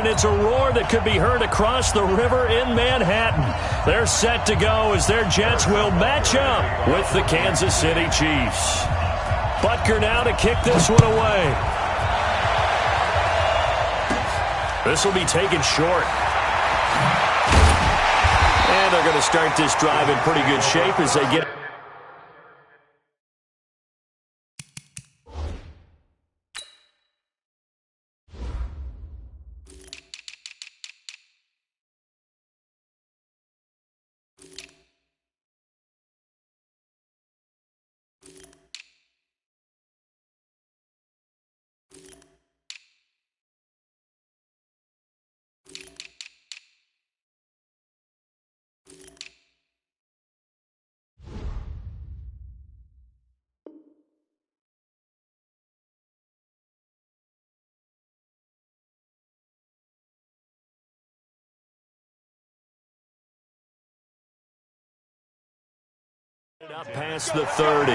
and it's a roar that could be heard across the river in Manhattan. They're set to go as their Jets will match up with the Kansas City Chiefs. Butker now to kick this one away. This will be taken short. And they're going to start this drive in pretty good shape as they get... Up past the 30.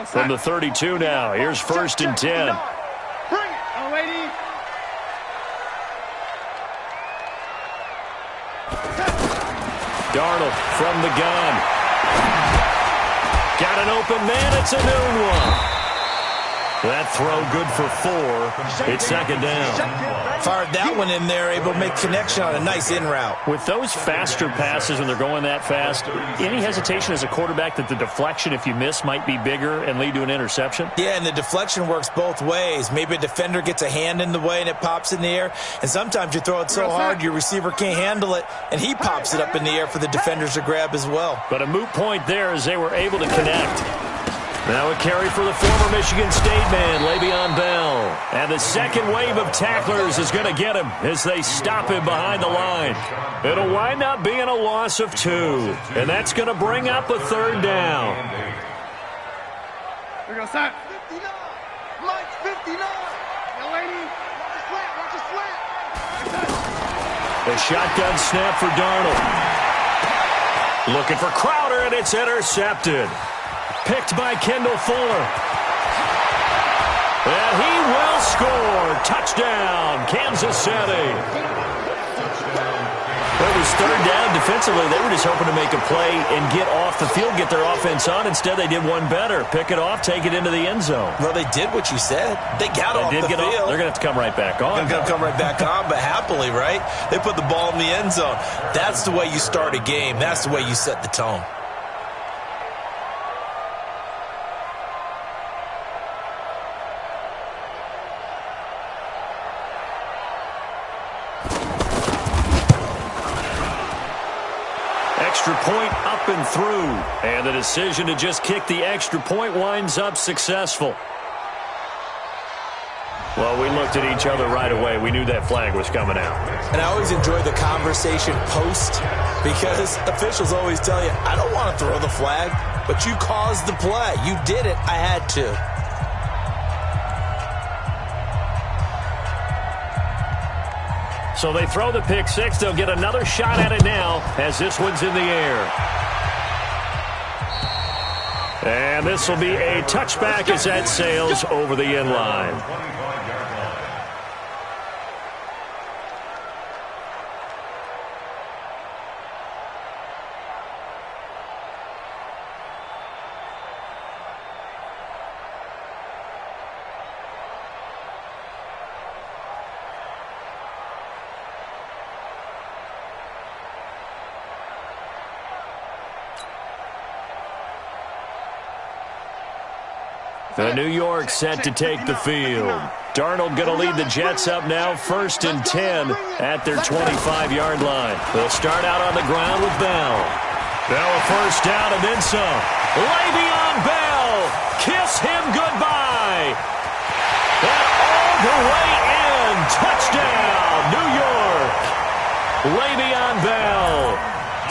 From the 32 now, here's 1st and 10. Bring it, oh lady. Darnold from the gun. Got an open man. It's a noon one. That throw good for 4. It's 2nd down. Fired that one in there, able to make connection on a nice in route. With those faster passes when they're going that fast, any hesitation as a quarterback that the deflection, if you miss, might be bigger and lead to an interception? Yeah, and the deflection works both ways. Maybe a defender gets a hand in the way and it pops in the air, and sometimes you throw it so hard your receiver can't handle it, and he pops it up in the air for the defenders to grab as well. But a moot point there as they were able to connect. Now a carry for the former Michigan State man, Le'Veon Bell. And the second wave of tacklers is going to get him as they stop him behind the line. It'll wind up being a loss of 2. And that's going to bring up a 3rd down. Here we go, son. 59. Mike's 59. Yo, lady. Watch a slant. Watch a slant. A shotgun snap for Darnold. Looking for Crowder, and it's intercepted. Picked by Kendall Fuller. And he will score. Touchdown, Kansas City. Well, it was 3rd down defensively. They were just hoping to make a play and get off the field, get their offense on. Instead, they did one better. Pick it off, take it into the end zone. Well, they did what you said. They got off the field. They're going to have to come right back on. They're going to come right back on, but happily, right? They put the ball in the end zone. That's the way you start a game. That's the way you set the tone. Extra point up and through. And the decision to just kick the extra point winds up successful. Well, we looked at each other right away. We knew that flag was coming out. And I always enjoy the conversation post because officials always tell you, I don't want to throw the flag, but you caused the play. You did it. I had to. So they throw the pick 6. They'll get another shot at it now as this one's in the air. And this will be a touchback as that sails over the end line. The New York set to take the field. Darnold going to lead the Jets up now, 1st and 10 at their 25-yard line. They'll start out on the ground with Bell. Bell a 1st down and then some. Le'Veon Bell, kiss him goodbye. And all the way in, touchdown, New York. Le'Veon Bell,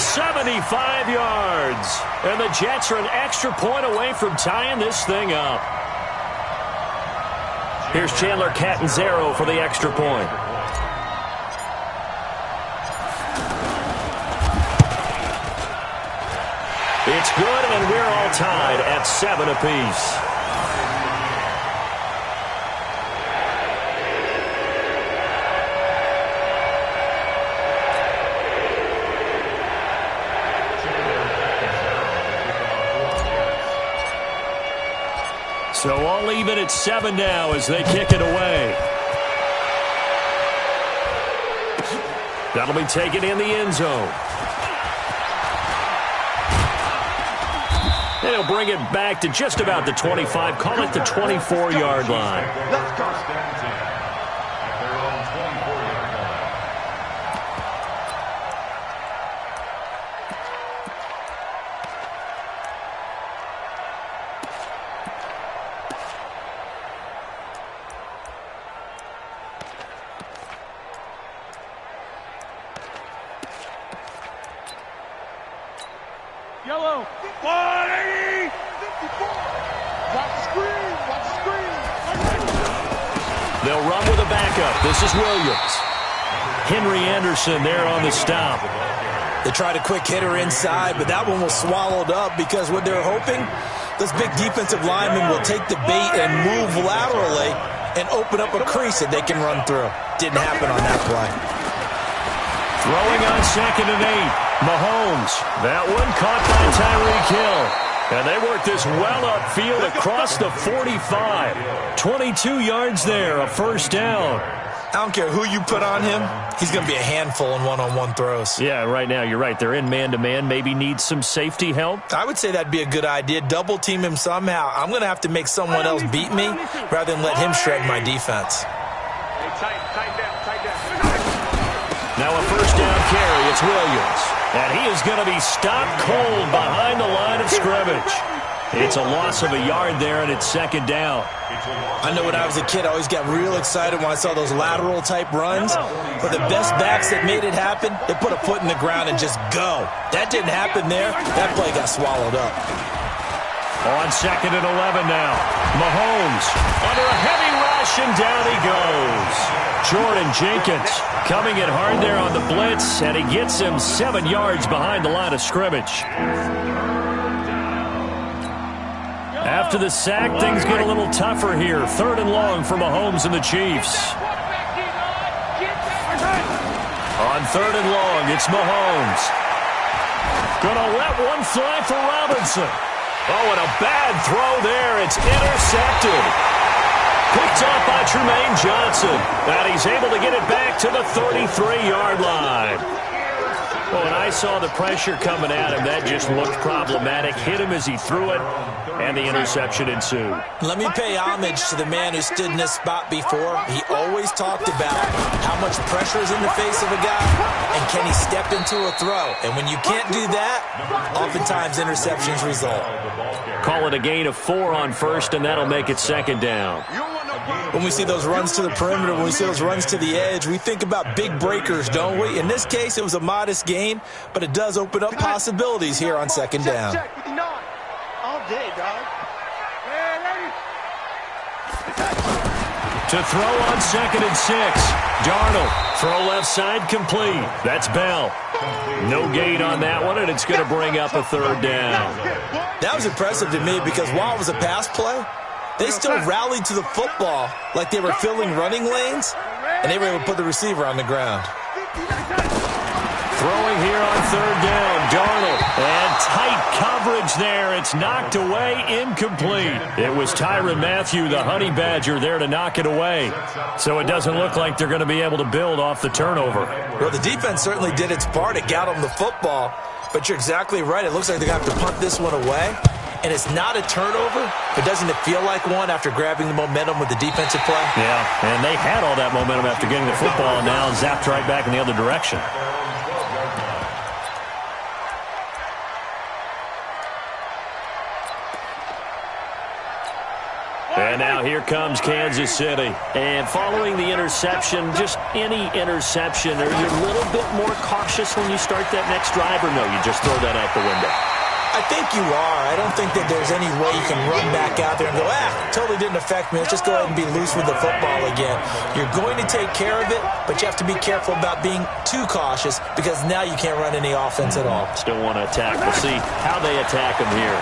75 yards. And the Jets are an extra point away from tying this thing up. Here's Chandler Catanzaro for the extra point. It's good, and we're all tied at 7 apiece. So all even at 7 now as they kick it away. That'll be taken in the end zone. And he'll bring it back to just about the 25. Call it the 24-yard line. Let's go. Yellow. 180. 54. Watch the screen. Watch the screen. They'll run with a backup. This is Williams. Henry Anderson there on the stop. They tried a quick hitter inside, but that one was swallowed up because what they're hoping, those big defensive linemen will take the bait and move laterally and open up a crease that they can run through. Didn't happen on that play. Throwing on 2nd and 8. Mahomes. That one caught by Tyreek Hill. And they work this well upfield across the 45. 22 yards there, a first down. I don't care who you put on him. He's going to be a handful in one-on-one throws. Yeah, right now, you're right. They're in man-to-man. Maybe need some safety help. I would say that'd be a good idea. Double team him somehow. I'm going to have to make someone else beat me rather than let him shred my defense. Hey, tight down. Now a first down carry. It's Williams. And he is going to be stopped cold behind the line of scrimmage. It's a loss of a yard there, and it's 2nd down. I know when I was a kid, I always got real excited when I saw those lateral-type runs. For the best backs that made it happen, they put a foot in the ground and just go. That didn't happen there. That play got swallowed up. On 2nd and 11 now. Mahomes under a heavy rush, and down he goes. Jordan Jenkins coming in hard there on the blitz, and he gets him 7 yards behind the line of scrimmage. After the sack, things get a little tougher here. 3rd and long for Mahomes and the Chiefs. On 3rd and long, it's Mahomes. Gonna let one fly for Robinson. Oh, and a bad throw there. It's intercepted. Picked off by Tremaine Johnson. And he's able to get it back to the 33-yard line. Well, when I saw the pressure coming at him, that just looked problematic. Hit him as he threw it, and the interception ensued. Let me pay homage to the man who stood in this spot before. He always talked about how much pressure is in the face of a guy, and can he step into a throw. And when you can't do that, oftentimes interceptions result. Call it a gain of 4 on first, and that'll make it 2nd down. When we see those runs to the perimeter, when we see those runs to the edge, we think about big breakers, don't we? In this case, it was a modest gain, but it does open up possibilities here on 2nd down. Check, 59. All day, dog. To throw on 2nd and 6. Darnold, throw left side complete. That's Bell. No gain on that one, and it's going to bring up a 3rd down. That was impressive to me because while it was a pass play, they still rallied to the football like they were filling running lanes, and they were able to put the receiver on the ground. Throwing here on 3rd down, Darnold. And tight coverage there. It's knocked away, incomplete. It was Tyrann Mathieu, the Honey Badger, there to knock it away. So it doesn't look like they're going to be able to build off the turnover. Well, the defense certainly did its part. It got them the football. But you're exactly right. It looks like they're going to have to punt this one away. And it's not a turnover, but doesn't it feel like one after grabbing the momentum with the defensive play? Yeah, and they had all that momentum after getting the football, and now zapped right back in the other direction. And now here comes Kansas City. And following the interception, just any interception, are you a little bit more cautious when you start that next drive, or no, you just throw that out the window? I I think you are. I don't think that there's any way you can run back out there and go, totally didn't affect me. Let's just go ahead and be loose with the football again. You're going to take care of it, but you have to be careful about being too cautious because now you can't run any offense at all. Still want to attack. We'll see how they attack him here.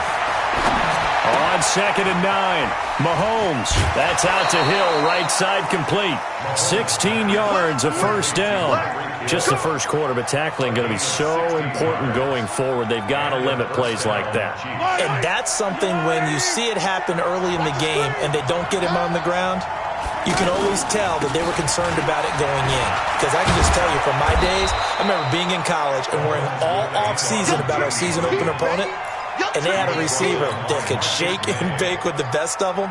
On 2nd and 9, Mahomes. That's out to Hill, right side complete. 16 yards, a first down. Just the first quarter, but tackling going to be so important going forward. They've got to limit plays like that. And that's something when you see it happen early in the game and they don't get him on the ground, you can always tell that they were concerned about it going in. Because I can just tell you from my days, I remember being in college and worrying all off-season about our season open opponent. And they had a receiver that could shake and bake with the best of them.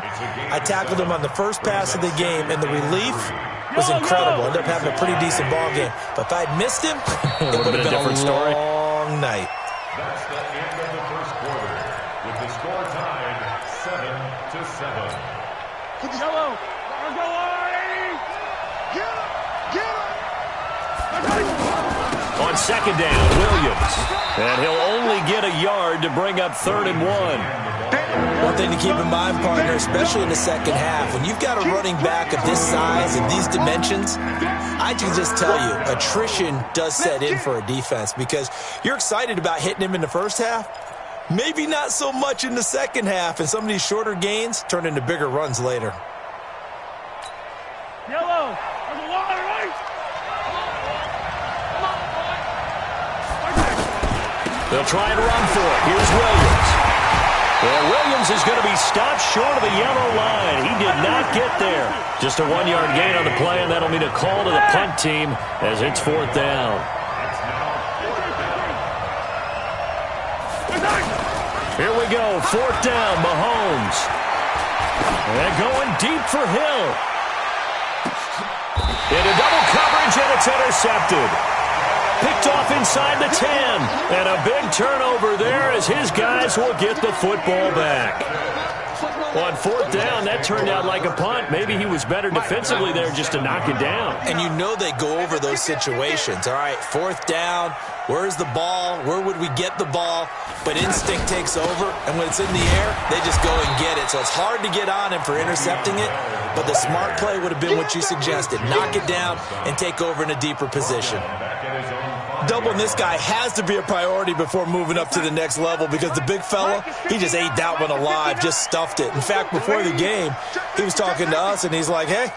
I tackled him on the first pass of the game, and the relief was incredible. Ended up having a pretty decent ball game. But if I'd missed him, it would have been a story. Long night. That's the end of the first quarter, with the score tied 7-7. Yellow. Go on, Eddie. Get him! On 2nd down, Williams. And he'll only get a yard to bring up 3rd and 1. One thing to keep in mind, partner, especially in the second half, when you've got a running back of this size and these dimensions, I can just tell you, attrition does set in for a defense because you're excited about hitting him in the first half. Maybe not so much in the second half, and some of these shorter gains turn into bigger runs later. Yellow. On the water, right? They'll try and run for it. Here's Williams. Well, Williams is going to be stopped short of the yellow line. He did not get there. Just a 1-yard gain on the play, and that'll mean a call to the punt team as it's 4th down. Here we go, 4th down, Mahomes. And going deep for Hill. Into double coverage, and it's intercepted. Picked off inside the 10. And a big turnover there as his guys will get the football back. On 4th down, that turned out like a punt. Maybe he was better defensively there just to knock it down. And you know they go over those situations. All right, 4th down, where's the ball? Where would we get the ball? But instinct takes over, and when it's in the air, they just go and get it. So it's hard to get on him for intercepting it, but the smart play would have been what you suggested. Knock it down and take over in a deeper position. Doubling this guy has to be a priority before moving up to the next level because the big fella, he just ate that one alive, just stuffed it. In fact, before the game, he was talking to us, and he's like, hey,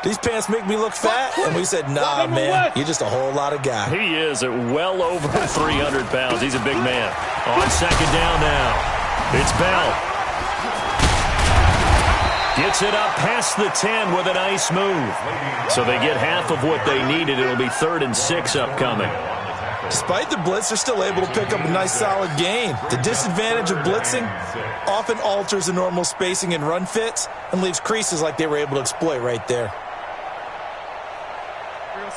these pants make me look fat? And we said, nah, man, you're just a whole lot of guy. He is at well over 300 pounds. He's a big man. On 2nd down now, it's Bell. Gets it up past the 10 with a nice move. So they get half of what they needed. It'll be 3rd and 6 upcoming. Despite the blitz, they're still able to pick up a nice solid gain. The disadvantage of blitzing often alters the normal spacing and run fits and leaves creases like they were able to exploit right there.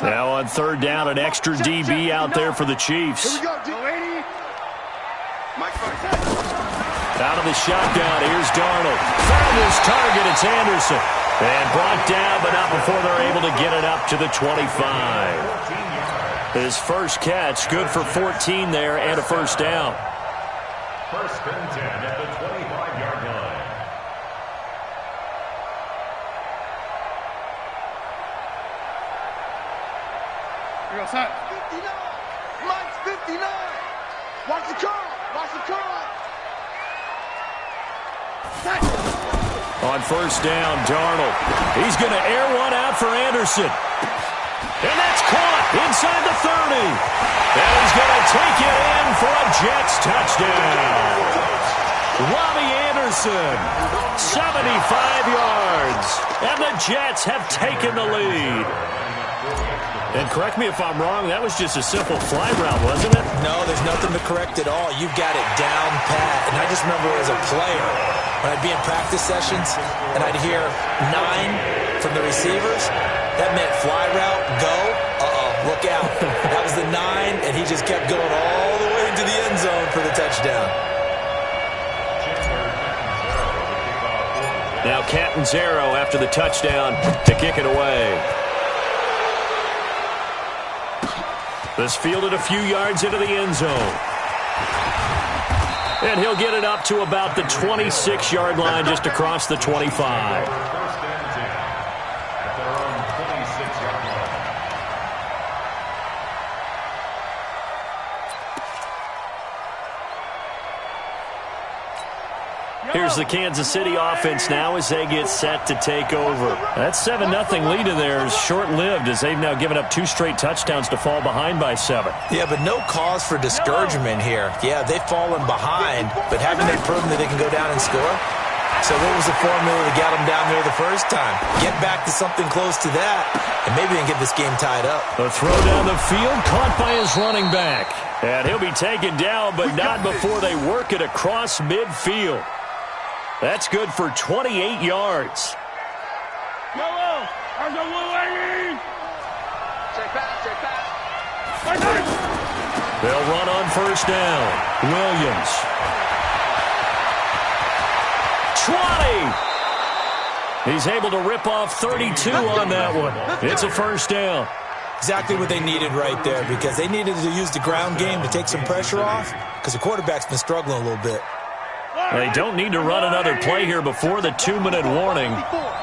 Now on 3rd down, an extra DB out there for the Chiefs. Here we go, Delaney. Out of the shotgun, here's Darnold. Found his target, it's Anderson. And brought down, but not before they're able to get it up to the 25. His first catch, good for 14 there and a first down. 1st and 10 at the 25-yard line. Here we go, set. 59. Mike's 59. Watch the curl. Watch the curl. Set. On 1st down, Darnold. He's going to air one out for Anderson. And that's caught inside the 30. And he's going to take it in for a Jets touchdown. Robbie Anderson, 75 yards. And the Jets have taken the lead. And correct me if I'm wrong, that was just a simple fly route, wasn't it? No, there's nothing to correct at all. You've got it down pat. And I just remember as a player, when I'd be in practice sessions and I'd hear 9 from the receivers, that meant fly route, go, look out. That was the 9, and he just kept going all the way into the end zone for the touchdown. Now Catanzaro after the touchdown to kick it away. This fielded a few yards into the end zone. And he'll get it up to about the 26-yard line, just across the 25. First and 10 at their own 26-yard line. Here's the Kansas City offense now as they get set to take over. That 7-0 lead of theirs short-lived as they've now given up 2 straight touchdowns to fall behind by 7. Yeah, but no cause for discouragement here. Yeah, they've fallen behind, but haven't they proven that they can go down and score? So what was the formula that got them down there the first time? Get back to something close to that, and maybe they can get this game tied up. A throw down the field, caught by his running back. And he'll be taken down, but not before they work it across midfield. That's good for 28 yards. Yellow! There's a blue lady! Check back, check back. They'll run on first down. Williams. 20! He's able to rip off 32 on that one. It's a first down. Exactly what they needed right there, because they needed to use the ground game to take some pressure off, because the quarterback's been struggling a little bit. They don't need to run another play here before the 2-minute warning.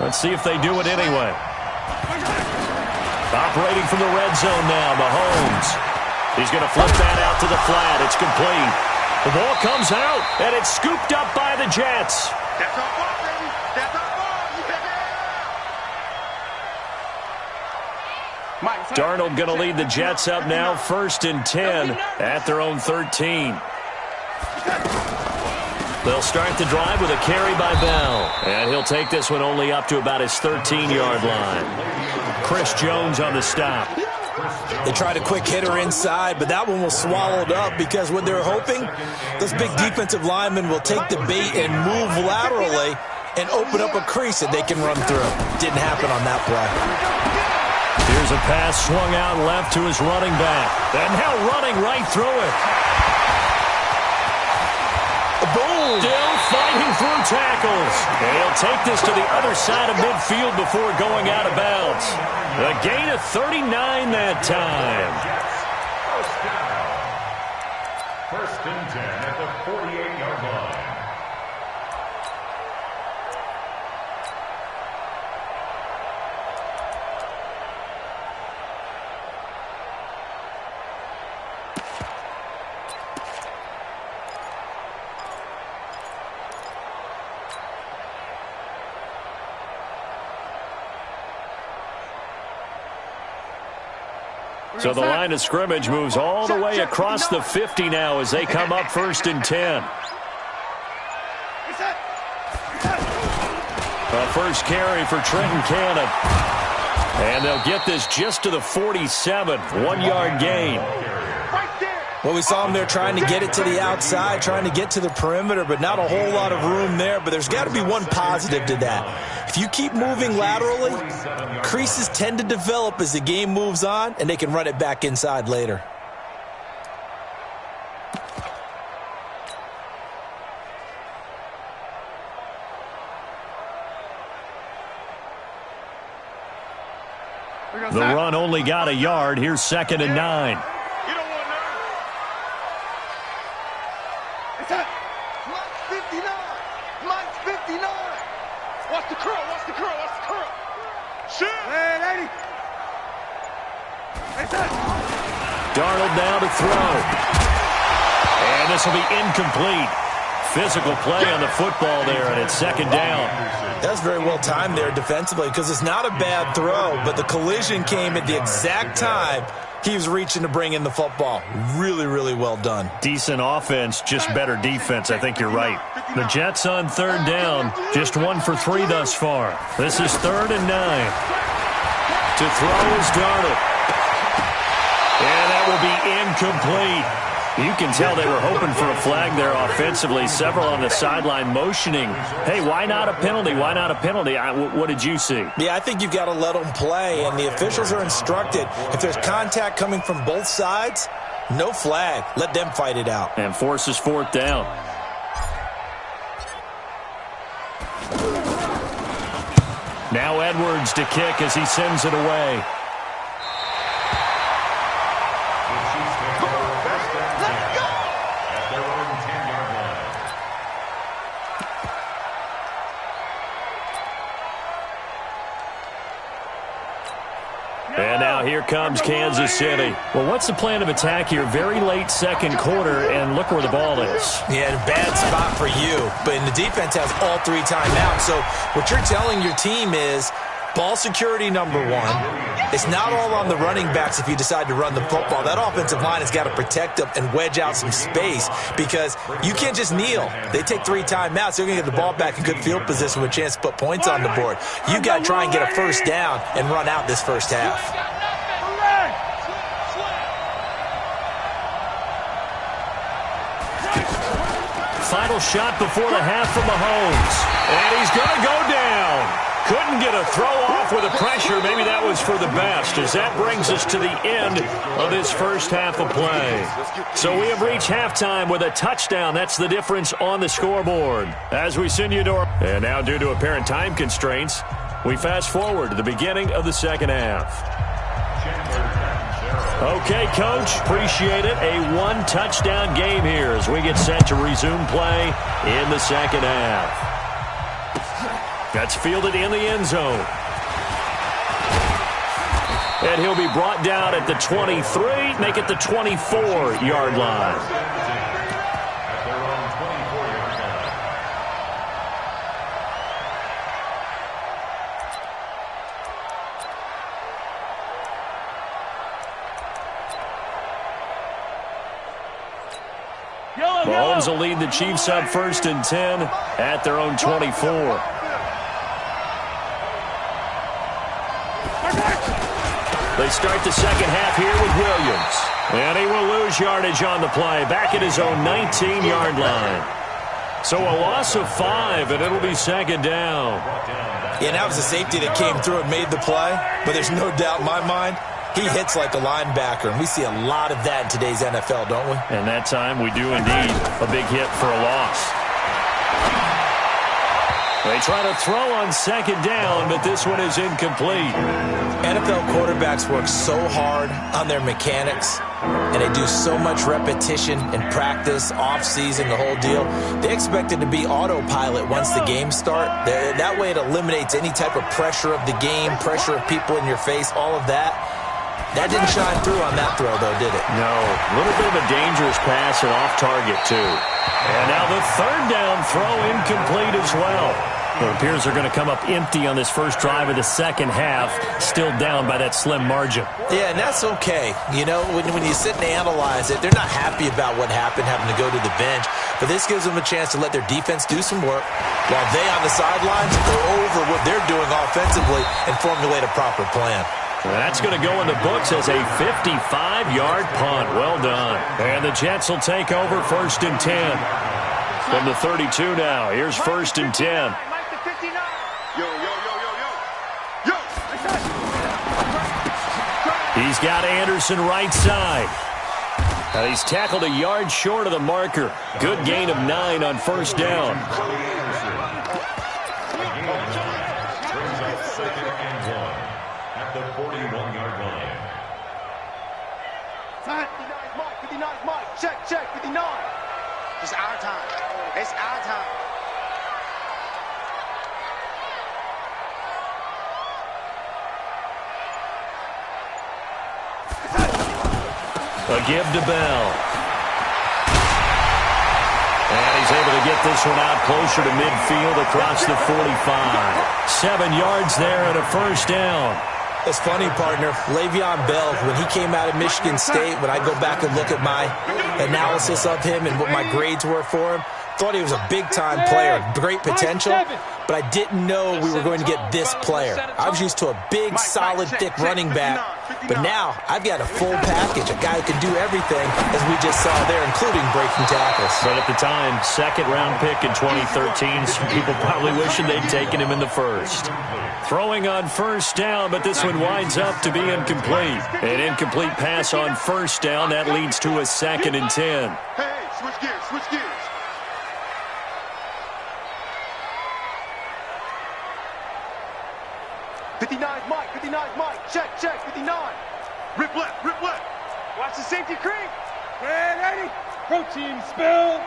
Let's see if they do it anyway. Operating from the red zone now, Mahomes. He's going to flip that out to the flat. It's complete. The ball comes out, and it's scooped up by the Jets. That's our ball, baby. That's our ball. Darnold going to lead the Jets up now, 1st and 10 at their own 13. They'll start the drive with a carry by Bell. And he'll take this one only up to about his 13-yard line. Chris Jones on the stop. They tried a quick hitter inside, but that one was swallowed up because what they're hoping, those big defensive linemen will take the bait and move laterally and open up a crease that they can run through. Didn't happen on that play. Here's a pass swung out left to his running back. And now running right through it. Boom! Still fighting through tackles. And he'll take this to the other side of midfield before going out of bounds. A gain of 39 that time. First and 10 at the 48-yard line. So the line of scrimmage moves all the way across the 50 now as they come up 1st and 10. A first carry for Trenton Cannon. And they'll get this just to the 47, 1-yard gain. Well, we saw him there trying to get it to the outside, trying to get to the perimeter, but not a whole lot of room there. But there's got to be one positive to that. If you keep moving laterally, creases tend to develop as the game moves on, and they can run it back inside later. The run only got a yard. Here's 2nd and 9. Mike's 59. Watch the curl, watch the curl, watch the curl. Shoot! Hey, lady. Darnold now to throw. And this will be incomplete. Physical play on the football there, and it's 2nd down. That's very well timed there defensively because it's not a bad throw, but the collision came at the exact time he was reaching to bring in the football. Really, really well done. Decent offense, just better defense. I think you're right. The Jets on 3rd down, just 1 for 3 thus far. This is 3rd and 9. To throw is Darnold. And that will be incomplete. You can tell they were hoping for a flag there offensively. Several on the sideline motioning, hey, why not a penalty? Why not a penalty? What did you see? Yeah, I think you've got to let them play, and the officials are instructed. If there's contact coming from both sides, no flag. Let them fight it out. And forces 4th down. Now Edwards to kick as he sends it away. here comes Kansas City. Well, what's the plan of attack here? Very late second quarter, and look where the ball is. Yeah, bad spot for you. But the defense has all 3 timeouts. So what you're telling your team is ball security, number 1. It's not all on the running backs if you decide to run the football. That offensive line has got to protect them and wedge out some space because you can't just kneel. They take 3 timeouts. They're going to get the ball back in good field position with a chance to put points on the board. You got to try and get a first down and run out this first half. Final shot before the half from Mahomes. And he's going to go down. Couldn't get a throw off with the pressure. Maybe that was for the best, as that brings us to the end of this first half of play. So we have reached halftime with a touchdown. That's the difference on the scoreboard. As we send you to our... And now, due to apparent time constraints, we fast forward to the beginning of the second half. Okay, Coach, appreciate it. A 1-touchdown game here as we get set to resume play in the second half. That's fielded in the end zone. And he'll be brought down at the 23, make it the 24-yard line. Mahomes will lead the Chiefs up 1st and 10 at their own 24. They start the second half here with Williams. And he will lose yardage on the play, back at his own 19-yard line. So a loss of 5, and it'll be second down. Yeah, that was a safety that came through and made the play, but there's no doubt in my mind he hits like a linebacker, and we see a lot of that in today's NFL, don't we? And that time we do indeed a big hit for a loss. They try to throw on second down, but this one is incomplete. NFL quarterbacks work so hard on their mechanics, and they do so much repetition and practice, off-season, the whole deal. They expect it to be autopilot once the games start. That way it eliminates any type of pressure of the game, pressure of people in your face, all of that. That didn't shine through on that throw, though, did it? No. A little bit of a dangerous pass and off target, too. And now the third down throw incomplete as well. It appears they're going to come up empty on this first drive of the second half, still down by that slim margin. Yeah, and that's okay. You know, when you sit and analyze it, they're not happy about what happened, having to go to the bench. But this gives them a chance to let their defense do some work while they on the sidelines go over what they're doing offensively and formulate a proper plan. That's going to go in the books as a 55-yard punt. Well done. And the Jets will take over 1st and 10. From the 32 now, here's 1st and 10. He's got Anderson right side. And he's tackled a yard short of the marker. Good gain of 9 on 1st down. At the 41-yard line. 59's Mike, 59's Mike. Check, 59. It's our time. It's our time. A give to Bell. And he's able to get this one out closer to midfield across the 45. 7 yards there and a 1st down. It's funny, partner. Le'Veon Bell, when he came out of Michigan State, when I go back and look at my analysis of him and what my grades were for him, thought he was a big-time player, great potential, but I didn't know we were going to get this player. I was used to a big, solid, thick running back, but now I've got a full package, a guy who can do everything, as we just saw there, including breaking tackles. But at the time, 2nd-round pick in 2013, some people probably wishing they'd taken him in the 1st. Throwing on 1st down, but this one winds up to be incomplete. An incomplete pass on 1st down. That leads to a 2nd and 10. Hey, switch gears, switch gears. 59's Mike, 59's Mike. Check, 59. Rip left, rip left. Watch the safety creep. Ready? Protein spill.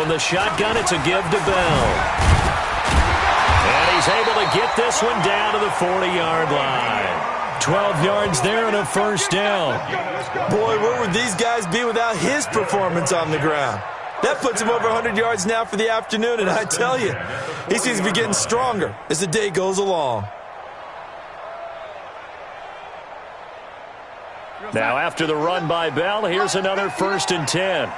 From the shotgun, it's a give to Bell. And he's able to get this one down to the 40-yard line. 12 yards there and a first down. Boy, where would these guys be without his performance on the ground? That puts him over 100 yards now for the afternoon, and I tell you, he seems to be getting stronger as the day goes along. Now, after the run by Bell, here's another 1st and 10.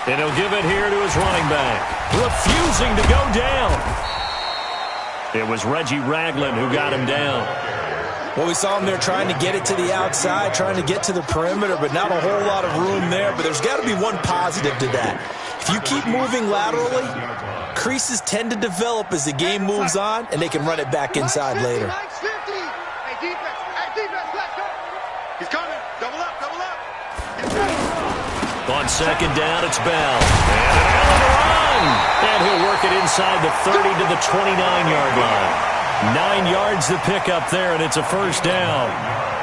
And he'll give it here to his running back, refusing to go down. It was Reggie Ragland who got him down. Well, we saw him there trying to get it to the outside, trying to get to the perimeter, but not a whole lot of room there. But there's got to be one positive to that. If you keep moving laterally, creases tend to develop as the game moves on, and they can run it back inside later. Hey, defense, let's go. He's coming. Double up. On 2nd down, it's Bell. And an Allen run. And he'll work it inside the 30 to the 29-yard line. 9 yards to pick up there, and it's a first down.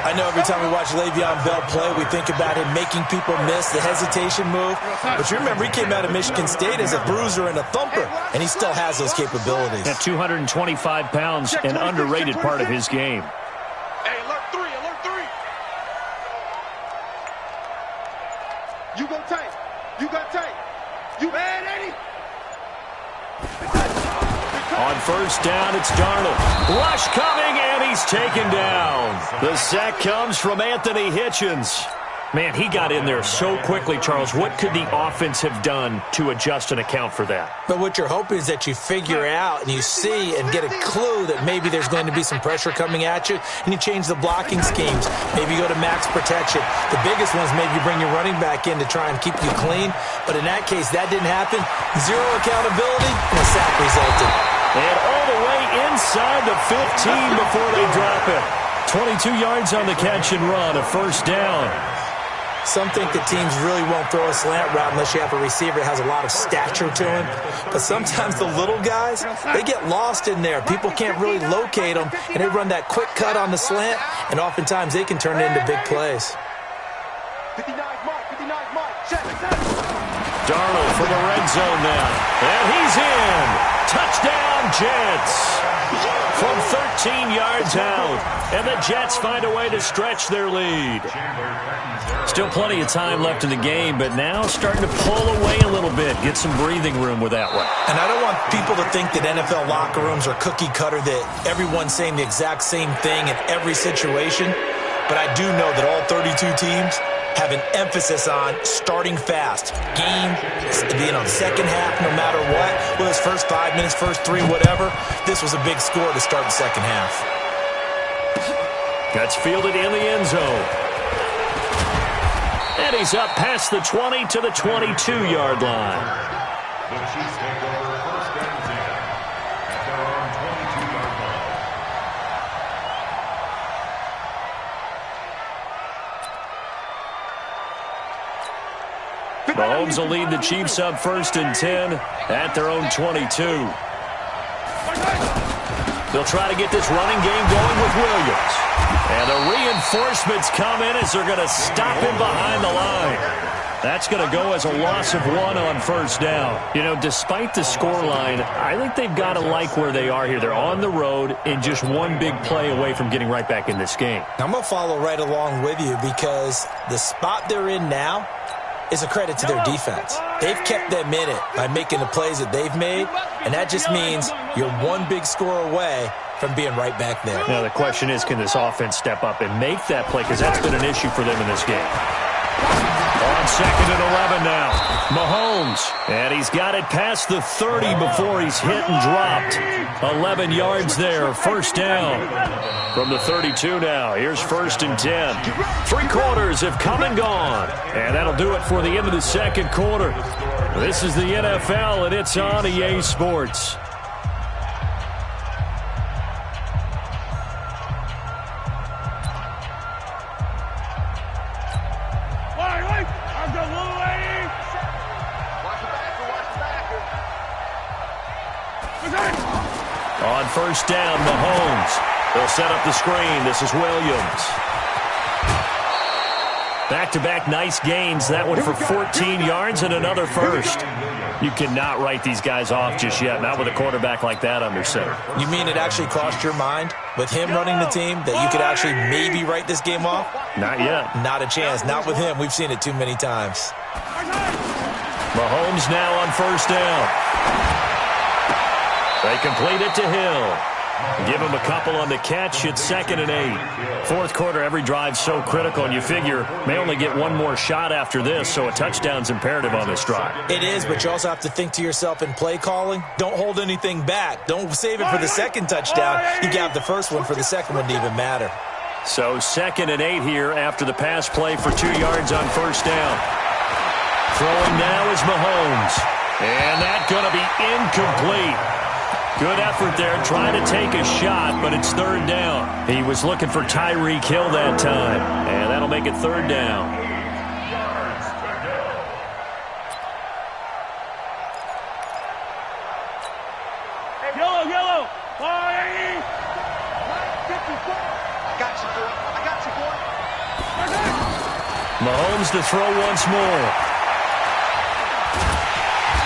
I know every time we watch Le'Veon Bell play, we think about him making people miss the hesitation move. But you remember, he came out of Michigan State as a bruiser and a thumper, and he still has those capabilities. At 225 pounds, an underrated part of his game. Hey, alert 3. You go tight. You bad, Eddie. On 1st down, it's Darnold. Rush coming, and he's taken down. The sack comes from Anthony Hitchens. Man, he got in there so quickly, Charles. What could the offense have done to adjust and account for that? But what you're hoping is that you figure out and you see and get a clue that maybe there's going to be some pressure coming at you, and you change the blocking schemes. Maybe you go to max protection. The biggest one is maybe you bring your running back in to try and keep you clean. But in that case, that didn't happen. Zero accountability, and a sack resulted. And all the way inside the 15 before they drop it. 22 yards on the catch and run, a first down. Some think that teams really won't throw a slant route unless you have a receiver that has a lot of stature to him. But sometimes the little guys, they get lost in there. People can't really locate them, and they run that quick cut on the slant, and oftentimes they can turn it into big plays. 59 Mike, check. Darnold from the red zone now. And he's in. Touchdown, Jets. From 13 yards out. And the Jets find a way to stretch their lead. Still plenty of time left in the game, but now starting to pull away a little bit. Get some breathing room with that one. And I don't want people to think that NFL locker rooms are cookie cutter, that everyone's saying the exact same thing in every situation. But I do know that all 32 teams have an emphasis on starting fast. Game, second half, no matter what. Whether it's first 5 minutes, first 3, whatever. This was a big score to start the second half. That's fielded in the end zone. And he's up past the 20 to the 22-yard line. The Chiefs take over 1st and 10 at their own 22-yard line. Mahomes will lead the Chiefs up 1st and 10 at their own 22. They'll try to get this running game going with Williams. And the reinforcements come in as they're going to stop him behind the line. That's going to go as a loss of 1 on 1st down. You know, despite the scoreline, I think they've got to like where they are here. They're on the road and just one big play away from getting right back in this game. I'm going to follow right along with you because the spot they're in now is a credit to their defense. They've kept them in it by making the plays that they've made, and that just means you're one big score away from being right back there. Now, the question is, can this offense step up and make that play? Because that's been an issue for them in this game. On 2nd and 11 now, Mahomes. And he's got it past the 30 before he's hit and dropped. 11 yards there, first down. From the 32 now, here's 1st and 10. 3 quarters have come and gone. And that'll do it for the end of the second quarter. This is the NFL, and it's on EA Sports. On 1st down, Mahomes. They'll set up the screen. This is Williams. Back-to-back nice gains. That one for 14 yards and another first. You cannot write these guys off just yet, not with a quarterback like that under center. You mean it actually crossed your mind with him running the team that you could actually maybe write this game off? Not yet. Not a chance. Not with him. We've seen it too many times. Mahomes now on first down. They complete it to Hill. Give him a couple on the catch. It's 2nd and 8. Fourth quarter, every drive's so critical, and you figure may only get one more shot after this, so a touchdown's imperative on this drive. It is, but you also have to think to yourself in play calling, don't hold anything back. Don't save it for the second touchdown. You got the first one for the second one to even matter. So 2nd and 8 here after the pass play for 2 yards on first down. Throwing now is Mahomes. And that's going to be incomplete. Good effort there, trying to take a shot, but it's 3rd down. He was looking for Tyreek Hill that time, and that'll make it 3rd down. Yellow. Got you, boy. Mahomes to throw once more.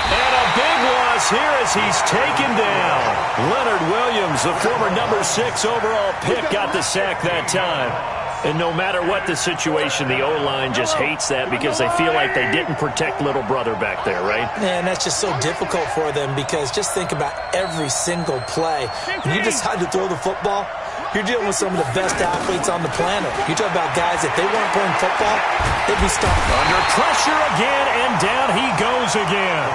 And a big loss here as he's taken down. Leonard Williams, the former number 6 overall pick, got the sack that time. And no matter what the situation, the O-line just hates that because they feel like they didn't protect little brother back there, right? Man, that's just so difficult for them because just think about every single play. When you decide to throw the football, you're dealing with some of the best athletes on the planet. You talk about guys, if they weren't playing football, they'd be stuck. Under pressure again, and down he goes again.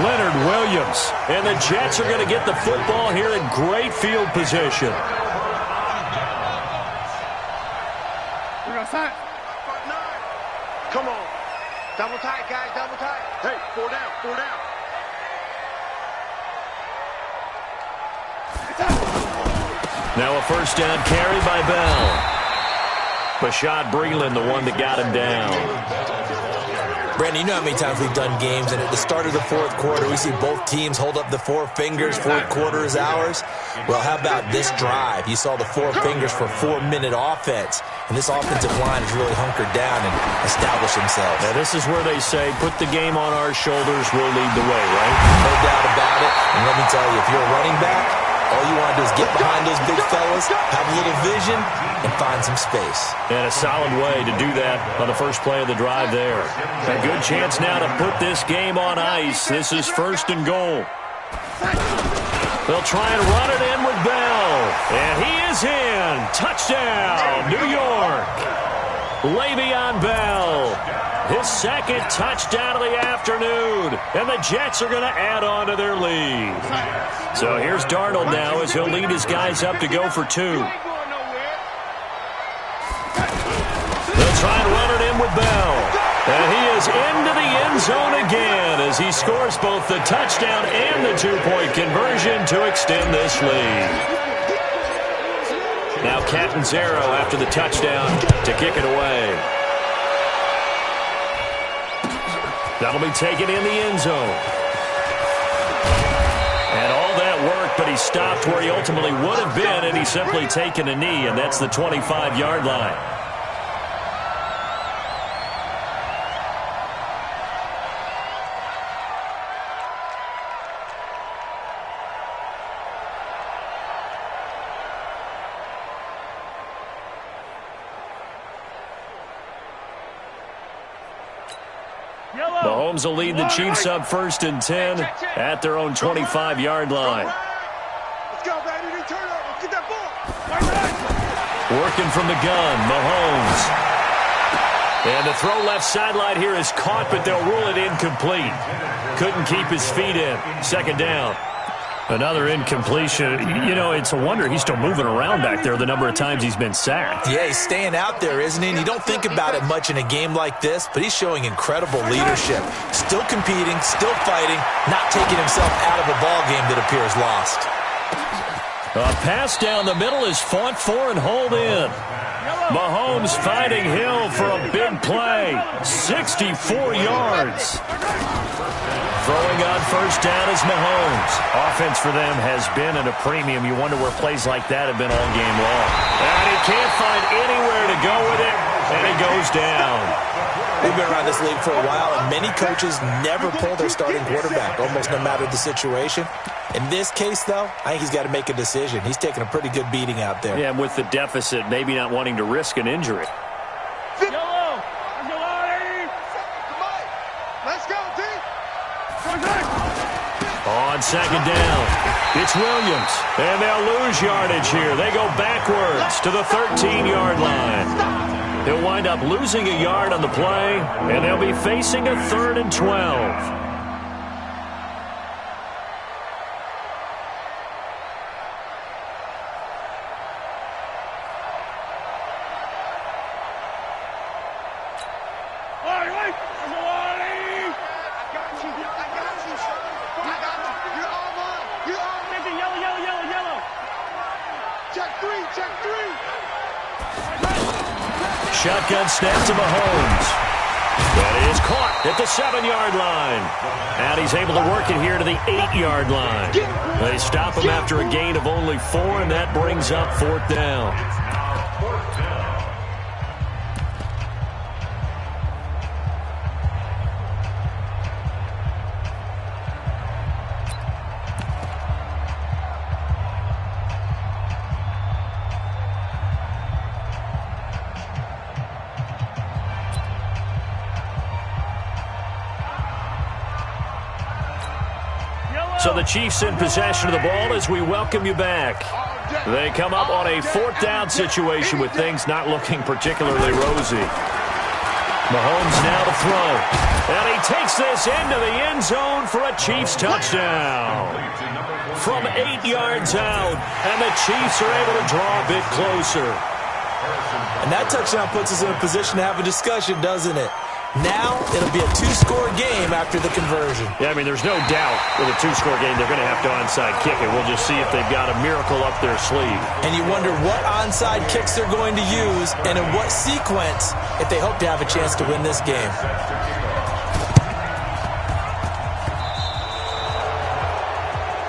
Leonard Williams. And the Jets are going to get the football here in great field position. Come on. Double tight, guys, double tight. Hey, 4 down. Now a first down carry by Bell. Bashad Breeland, the one that got him down. Brandon, you know how many times we've done games, and at the start of the fourth quarter, we see both teams hold up the 4 fingers, fourth quarter is ours. Well, how about this drive? You saw the 4 fingers for 4-minute offense, and this offensive line has really hunkered down and established themselves. Now, this is where they say, put the game on our shoulders, we'll lead the way, right? No doubt about it, and let me tell you, if you're a running back, all you want to do is get behind those big fellas, have a little vision, and find some space. And a solid way to do that on the first play of the drive there. A good chance now to put this game on ice. This is 1st and goal. They'll try and run it in with Bell. And he is in. Touchdown, New York. Le'Veon Bell. His 2nd touchdown of the afternoon. And the Jets are going to add on to their lead. So here's Darnold now as he'll lead his guys up to go for 2. They'll try and run it in with Bell. And he is into the end zone again as he scores both the touchdown and the 2-point conversion to extend this lead. Now Catanzaro after the touchdown to kick it away. That'll be taken in the end zone. And all that work, but he stopped where he ultimately would have been, and he's simply taken a knee, and that's the 25-yard line. Mahomes will lead the Chiefs up 1st and 10 at their own 25-yard line. Let's go, baby. Return it. Let's get that ball. Working from the gun, Mahomes. And the throw left sideline here is caught, but they'll rule it incomplete. Couldn't keep his feet in. 2nd down. Another incompletion. You know, it's a wonder he's still moving around back there the number of times he's been sacked. Yeah, he's staying out there, isn't he? And you don't think about it much in a game like this, but he's showing incredible leadership. Still competing, still fighting, not taking himself out of a ball game that appears lost. A pass down the middle is fought for and hauled in. Mahomes finding Hill for a big play. 64 yards. Throwing on first down is Mahomes. Offense for them has been at a premium. You wonder where plays like that have been all game long. And he can't find anywhere to go with it. And he he goes down. We've been around this league for a while, and many coaches never pull their starting quarterback, almost no matter the situation. In this case, though, I think he's got to make a decision. He's taking a pretty good beating out there. Yeah, and with the deficit, maybe not wanting to risk an injury. Yellow. Let's go, D. On second down, it's Williams, and they'll lose yardage here. They go backwards to the 13-yard line. He'll wind up losing a yard on the play, and they'll be facing a 3rd and 12. Shotgun snap to Mahomes. That is caught at the 7-yard line. And he's able to work it here to the 8-yard line. They stop him after a gain of only 4, and that brings up 4th down. So the Chiefs in possession of the ball as we welcome you back. They come up on a 4th down situation with things not looking particularly rosy. Mahomes now to throw. And he takes this into the end zone for a Chiefs touchdown. From 8 yards out, and the Chiefs are able to draw a bit closer. And that touchdown puts us in a position to have a discussion, doesn't it? Now it'll be a 2-score game after the conversion. Yeah, I mean, there's no doubt with a 2-score game they're going to have to onside kick it. We'll just see if they've got a miracle up their sleeve. And you wonder what onside kicks they're going to use and in what sequence if they hope to have a chance to win this game.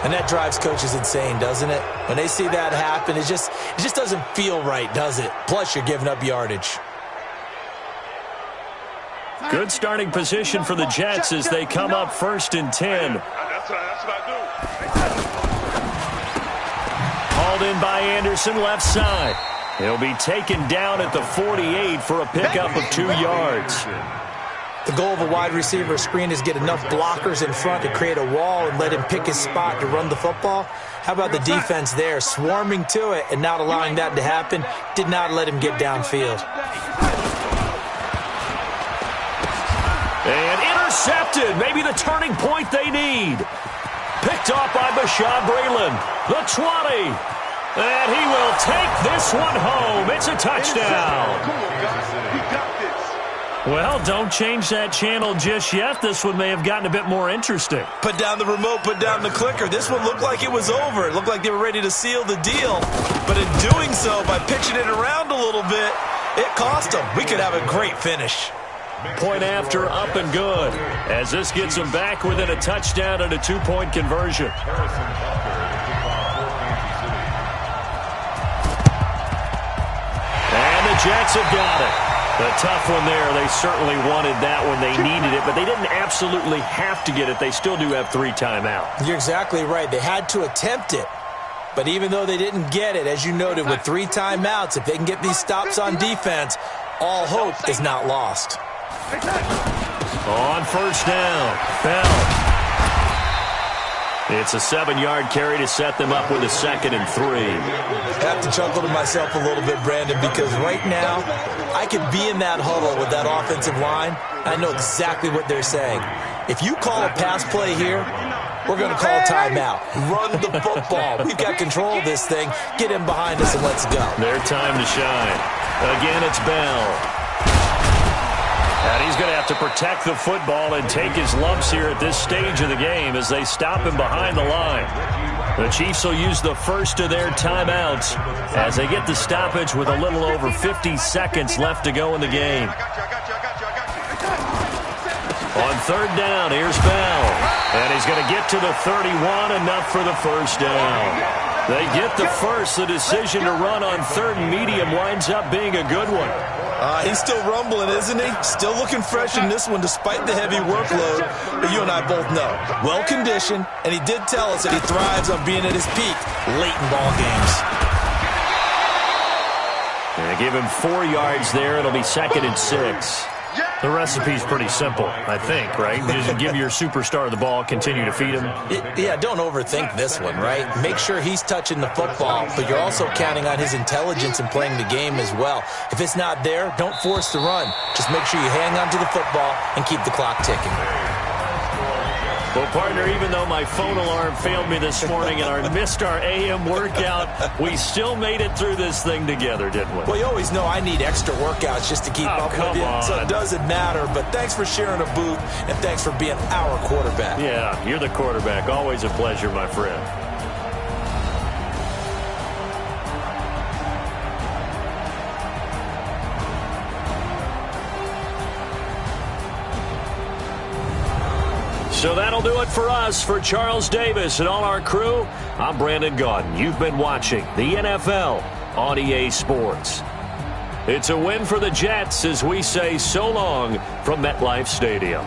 And that drives coaches insane, doesn't it? When they see that happen, it just doesn't feel right, does it? Plus, you're giving up yardage. Good starting position for the Jets as they come up 1st and 10. That's what I do. Hauled in by Anderson, left side. He'll be taken down at the 48 for a pickup of 2 yards. The goal of a wide receiver screen is get enough blockers in front to create a wall and let him pick his spot to run the football. How about the defense there, swarming to it and not allowing that to happen? Did not let him get downfield. And intercepted. Maybe the turning point they need. Picked off by Bashaud Breeland. The 20. And he will take this one home. It's a touchdown. Well, don't change that channel just yet. This one may have gotten a bit more interesting. Put down the remote, put down the clicker. This one looked like it was over. It looked like they were ready to seal the deal. But in doing so, by pitching it around a little bit, it cost them. We could have a great finish. Point after, up and good. As this gets them back within a touchdown and a 2-point conversion. And the Jets have got it. A tough one there. They certainly wanted that when they needed it, but they didn't absolutely have to get it. They still do have 3 timeouts. You're exactly right. They had to attempt it. But even though they didn't get it, as you noted, with 3 timeouts, if they can get these stops on defense, all hope is not lost. On 1st down, Bell. It's a 7-yard carry to set them up with a 2nd and 3. I have to chuckle to myself a little bit, Brandon, because right now I could be in that huddle with that offensive line. I know exactly what they're saying. If you call a pass play here, we're going to call timeout. Run the football. We've got control of this thing. Get in behind us and let's go. Their time to shine. Again, it's Bell. And he's going to have to protect the football and take his lumps here at this stage of the game as they stop him behind the line. The Chiefs will use the first of their timeouts as they get the stoppage with a little over 50 seconds left to go in the game. On 3rd down, here's Bell. And he's going to get to the 31, enough for the 1st down. They get the first. The decision to run on 3rd and medium winds up being a good one. He's still rumbling, isn't he? Still looking fresh in this one despite the heavy workload. But you and I both know, well-conditioned, and he did tell us that he thrives on being at his peak late in ball games. And they give him 4 yards there. It'll be 2nd and 6. The recipe's pretty simple, I think, right? Just give your superstar the ball, continue to feed him. Yeah, don't overthink this one, right? Make sure he's touching the football, but you're also counting on his intelligence in playing the game as well. If it's not there, don't force the run. Just make sure you hang on to the football and keep the clock ticking. Well, partner, even though my phone alarm failed me this morning and I missed our AM workout, we still made it through this thing together, didn't we? Well, you always know I need extra workouts just to keep up with you, so it doesn't matter. But thanks for sharing a booth, and thanks for being our quarterback. Yeah, you're the quarterback. Always a pleasure, my friend. So that'll do it for us. For Charles Davis and all our crew, I'm Brandon Gaudin. You've been watching the NFL on EA Sports. It's a win for the Jets as we say so long from MetLife Stadium.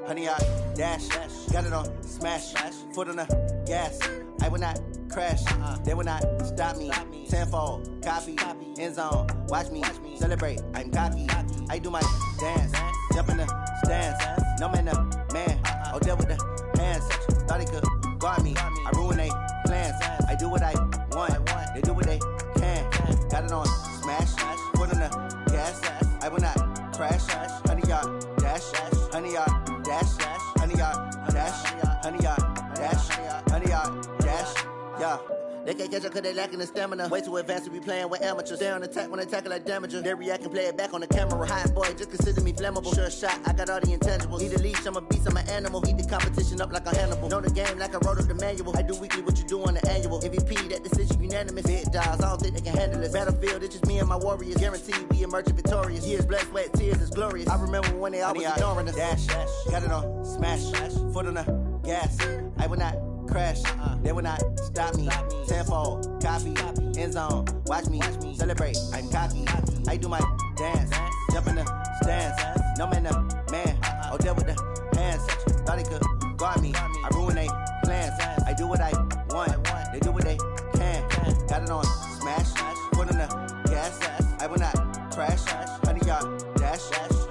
Honey, I dash, got it on smash, foot on the gas. I will not crash, they will not stop me. Tenfold, copy, end zone, watch me celebrate. I'm cocky, I do my dance, jump in the stands. No man, man, I'll deal with the hands. Thought he could guard me, I ruin they plans. I do what I want, they do what they can. Got it on smash, foot on the gas. I will not crash, honey, y'all dash, honey, y'all dash, honey, y'all dash, honey, y'all dash, honey, y'all dash, yeah. They can't catch up cause they lacking the stamina. Way too advanced to be playing with amateurs. Stay on attack when they tackle like damager. They react and play it back on the camera. Hot boy, just consider me flammable. Sure shot, I got all the intangibles. Need a leash, I'm a beast, I'm an animal. Eat the competition up like a Hannibal. Know the game like I wrote up the manual. I do weekly what you do on the annual. MVP, that decision unanimous. Big dials, I don't think they can handle it. Battlefield, it's just me and my warriors. Guaranteed we emerge victorious. Years, blood, sweat, tears, is glorious. I remember when they always ignoring us. Dash, got it on smash, foot on the gas. I will not crash, they will not stop me. Tenfold, copy, end zone, watch me celebrate. I'm cocky, I do my dance, jump in the stands. No man, man, I'll deal with the hands. Thought he could guard me, I ruin they plans. I do what I want, they do what they can. Got it on smash, foot on the gas. I will not crash, honey, y'all dash,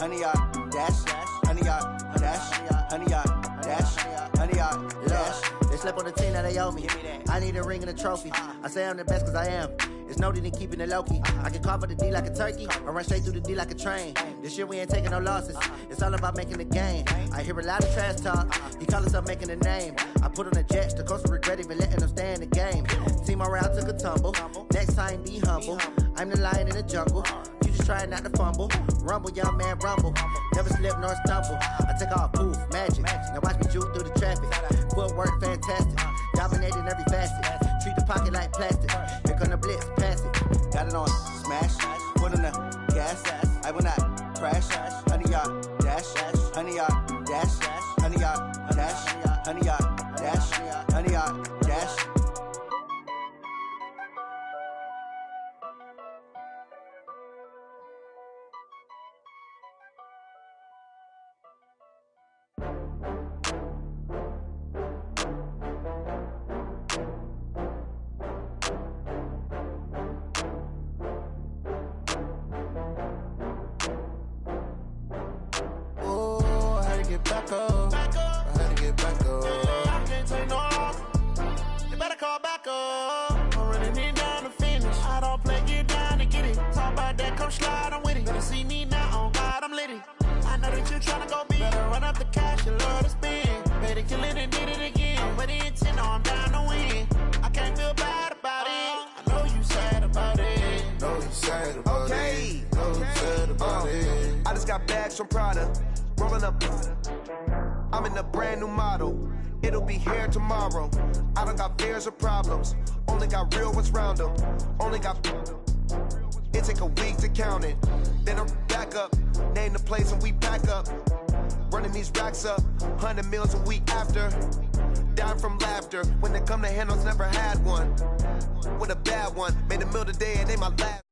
honey, y'all dash, honey, y'all dash, honey, y'all dash, honey, y'all dash. They slept on the team that they owe me. I need a ring and a trophy. I say I'm the best cause I am. It's no need in keeping it low-key. I can carve up the D like a turkey or run straight through the D like a train. This year we ain't taking no losses. It's all about making the game. I hear a lot of trash talk. He call himself making a name. I put on the Jets. The coach will regret even letting them stay in the game. Team morale took a tumble. Next time be humble. I'm the lion in the jungle. You just trying not to fumble. Rumble, young man, rumble. Never slip nor stumble. I take off, poof, magic. Now watch me juke through the traffic. Footwork fantastic. Dominating every facet. Treat the pocket like plastic. Here come the blitz, pass it. Got it on smash. Foot on the gas. I will not crash. Honey, y'all dash. Honey, y'all dash. Honey, y'all dash. Honey, y'all dash. Honey, y'all dash. sad about it. No sad about it. I just got bags from Prada, rolling up. I'm in a brand new model. It'll be here tomorrow. I don't got fears or problems. Only got real ones round them. Only got. It take a week to count it. Then I'm back up. Name the place and we pack up. Running these racks up. 100 meals a week after. Dying from laughter. When they come to handles, never had one. With a bad one. Made a meal today and they my last.